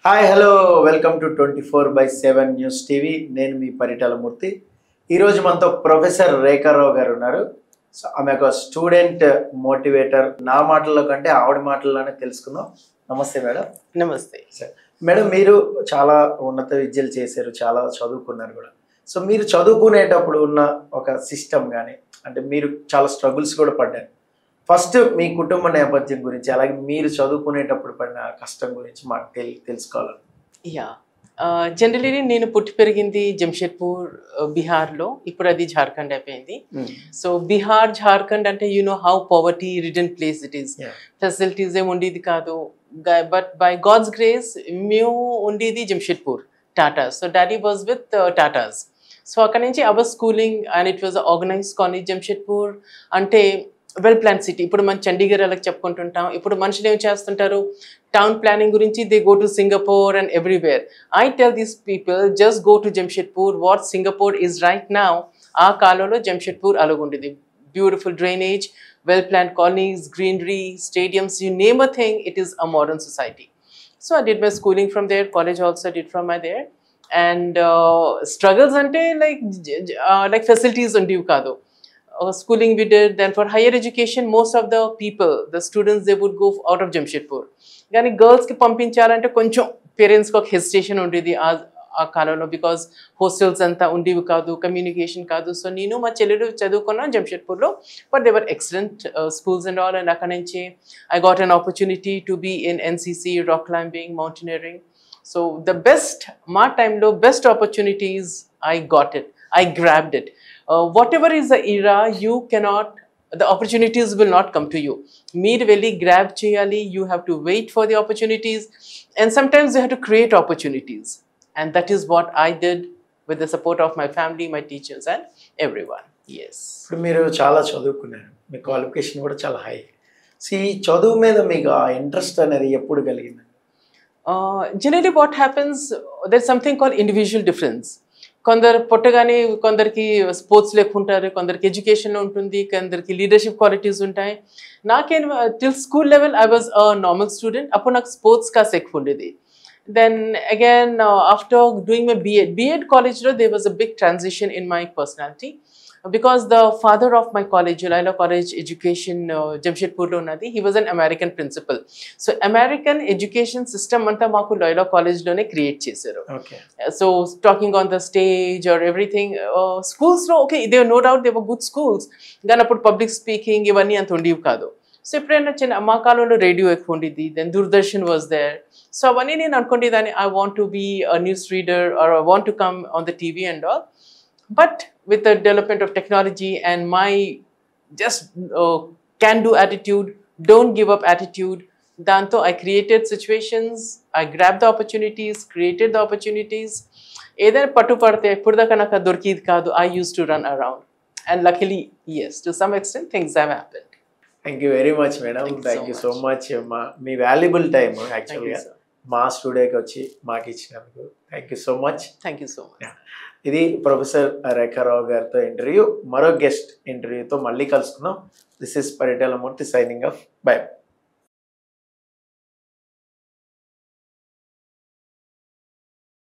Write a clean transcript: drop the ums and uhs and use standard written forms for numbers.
Hi hello welcome to 24/7 news TV. నేను మీ పరిటాలమూర్తి. ఈరోజు మనతో ప్రొఫెసర్ రేఖారావు గారు ఉన్నారు. సో ఆమె ఒక స్టూడెంట్ మోటివేటర్. నా మాటల్లో కంటే ఆవిడ మాటల్లోనే తెలుసుకుందాం. నమస్తే మేడం. నమస్తే సార్ మేడం, మీరు చాలా ఉన్నత విద్యలు చేశారు, చాలా చదువుకున్నారు కూడా. సో మీరు చదువుకునేటప్పుడు ఉన్న ఒక సిస్టమ్ కానీ, అంటే మీరు చాలా స్ట్రగుల్స్ కూడా పడ్డారు. ఫస్ట్ మీ కుటుంబ నేపథ్యం గురించి, అలాగే మీరు చదువుకునేటప్పుడు పడిన కష్టం గురించి మాకు తెలుసుకోవాలి. యా జనరలీ నేను పుట్టి పెరిగింది జంషెడ్పూర్ బీహార్లో. ఇప్పుడు అది జార్ఖండ్ అయిపోయింది. సో బీహార్ జార్ఖండ్ అంటే how poverty ridden place it is. Facilities ఏమి ఉండేది కాదు. బట్ బై గాడ్స్ గ్రేస్ మేము ఉండేది Jamshedpur Tatas. So daddy was with Tatas. So అక్కడ నుంచి our schooling and it was organized college. Jamshedpur అంటే వెల్ ప్లాన్ సిటీ. ఇప్పుడు మన చండీగఢ్ అలా చెప్పుకుంటుంటాం. ఇప్పుడు మనుషులు ఏం చేస్తుంటారు, టౌన్ ప్లానింగ్ గురించి they go to Singapore and everywhere. I tell these people just go to Jamshedpur. What Singapore is right now, ఆ కాలంలో జంషెడ్పూర్ అలాగుండేది. Beautiful drainage, well plan colonies, greenery, stadiums, you name a thing, it is a modern society. So I did my schooling from there, college also I did from my there. And struggles ante like facilities undivu kaadu. Schooling we did. Then for higher education, most of the people, the students, they would go out of Jamshedpur. Gani girls ki pampinchalante koncham parents ko hesitation undedi ఆ కాలంలో, because hostels అంతా ఉండేవి కాదు, communication కాదు. So నేను మా చెల్లెలు చదువుకున్నాను జంషెడ్పూర్లో. But they were excellent schools and all. And అక్కడ నుంచి I got an opportunity to be in NCC, rock climbing, mountaineering. So the best, మా టైంలో best opportunities I got it, I grabbed it. Whatever is the era, you cannot, the opportunities will not come to you. Meer velli grab cheyali, you have to wait for the opportunities, and sometimes you have to create opportunities. And that is what I did with the support of my family, my teachers and everyone. Yes. ఇప్పుడు మీరు చాలా చదువుకున్నారు, మీ qualification కూడా చాలా high. So ఈ చదువు మీద మీకు ఆ ఇంట్రెస్ట్ అనేది ఎప్పుడు కలిగింది? Generally what happens, there's something called individual difference. కొందరు పుట్టగానే కొందరికి స్పోర్ట్స్ లేకుంటారు, కొందరికి ఎడ్యుకేషన్ ఉంటుంది, కొందరికి లీడర్షిప్ క్వాలిటీస్ ఉంటాయి. నాకేం till school level I was a normal student. అప్పుడు నాకు స్పోర్ట్స్ కాస్త ఎక్కువ ఉండేది. Then again, after doing my B.Ed college, there was a big transition in my personality, because the father of my college, Laila College Education, Jamshedpur lo unnadi, he was an American principal. So American education system anta maaku Laila College lone create chesaru. Okay. So talking on the stage or everything, schools lo okay, there no doubt they were good schools, gan appudu public speaking ivanni anta undivu kaadu. So ఎప్పుడైనా చిన్న మా కాలంలో radio ఎక్కువ ఉండేది. Then Doordarshan was there. So అవన్నీ నేను అనుకునేదాన్ని, I want to be a news reader or I want to come on the TV and all. But with the development of technology and my just can do attitude, don't give up attitude, దాంతో I created situations, I grab the opportunities, created the opportunities. ఏదైనా పట్టుపడితే ఎప్పుడు దాకా నాకు దొరికేది కాదు. I use to run around and luckily yes, to some extent things have happened. Thank you very much madam. Thank you so much. Me valuable time యాక్చువల్గా మా స్టూడియోకి వచ్చి మాకు ఇచ్చినందుకు thank you so much. Thank you so much. ఇది professor రేఖారావు గారితో interview. మరో guest ఇంటర్వ్యూతో మళ్ళీ కలుసుకుందాం. This is Paritala Murthy signing off. By.